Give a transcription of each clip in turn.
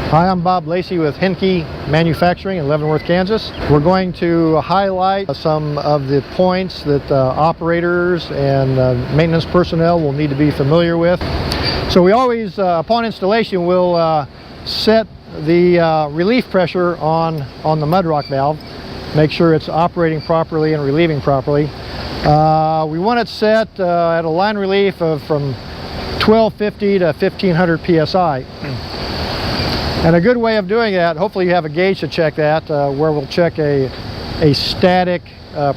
Hi, I'm Bob Lacy with Henke Manufacturing in Leavenworth, Kansas. We're going to highlight some of the points that operators and maintenance personnel will need to be familiar with. So we always, upon installation, will set the relief pressure on the Mudroc valve, make sure it's operating properly and relieving properly. We want it set at a line relief of from 1250 to 1500 psi. And a good way of doing that, hopefully you have a gauge to check that, where we'll check a static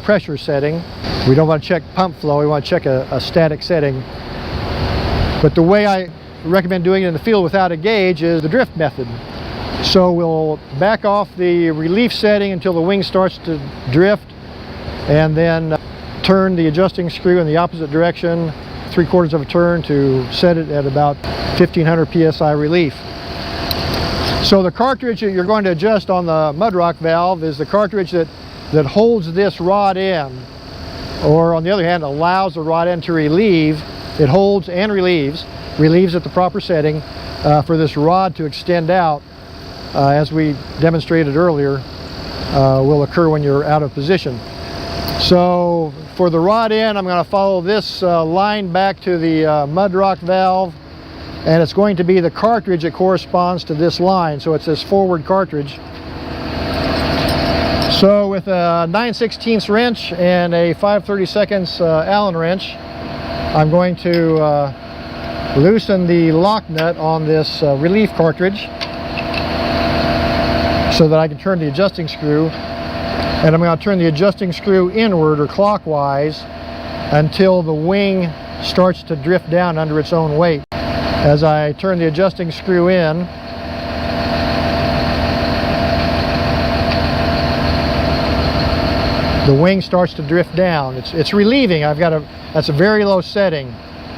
pressure setting. We don't want to check pump flow, we want to check a static setting. But the way I recommend doing it in the field without a gauge is the drift method. So we'll back off the relief setting until the wing starts to drift, and then turn the adjusting screw in the opposite direction, 3/4 of a turn, to set it at about 1500 psi relief. So the cartridge that you're going to adjust on the Mudroc valve is the cartridge that holds this rod in, or on the other hand allows the rod end to relieve. It holds and relieves at the proper setting for this rod to extend out, as we demonstrated earlier, will occur when you're out of position. So for the rod end, I'm going to follow this line back to the Mudroc valve, and it's going to be the cartridge that corresponds to this line. So it's this forward cartridge. So with a 9/16 wrench and a 5/32 Allen wrench, I'm going to loosen the lock nut on this relief cartridge so that I can turn the adjusting screw, and I'm going to turn the adjusting screw inward or clockwise until the wing starts to drift down under its own weight. As I turn the adjusting screw in, the wing starts to drift down. It's relieving. That's a very low setting,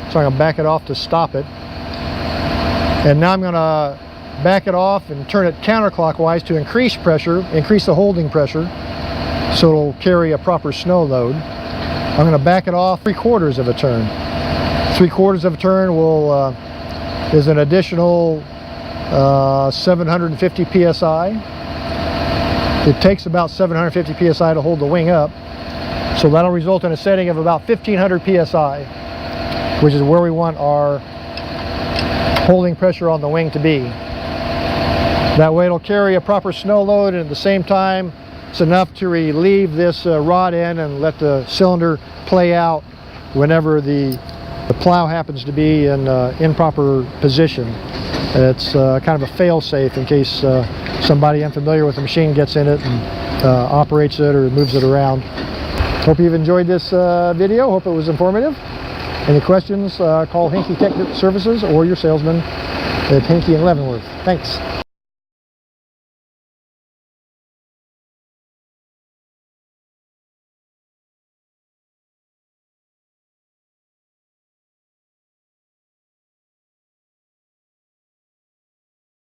so I'm going to back it off to stop it. And now I'm going to back it off and turn it counterclockwise to increase pressure, increase the holding pressure, so it'll carry a proper snow load. I'm going to back it off 3/4 of a turn. 3/4 of a turn is an additional 750 psi. It takes about 750 psi to hold the wing up, so that'll result in a setting of about 1500 psi, which is where we want our holding pressure on the wing to be. That way it'll carry a proper snow load, and at the same time it's enough to relieve this rod end and let the cylinder play out whenever the plow happens to be in improper position. It's kind of a fail-safe in case somebody unfamiliar with the machine gets in it and operates it or moves it around. Hope you've enjoyed this video. Hope it was informative. Any questions, call Henke Tech Services or your salesman at Henke in Leavenworth. Thanks.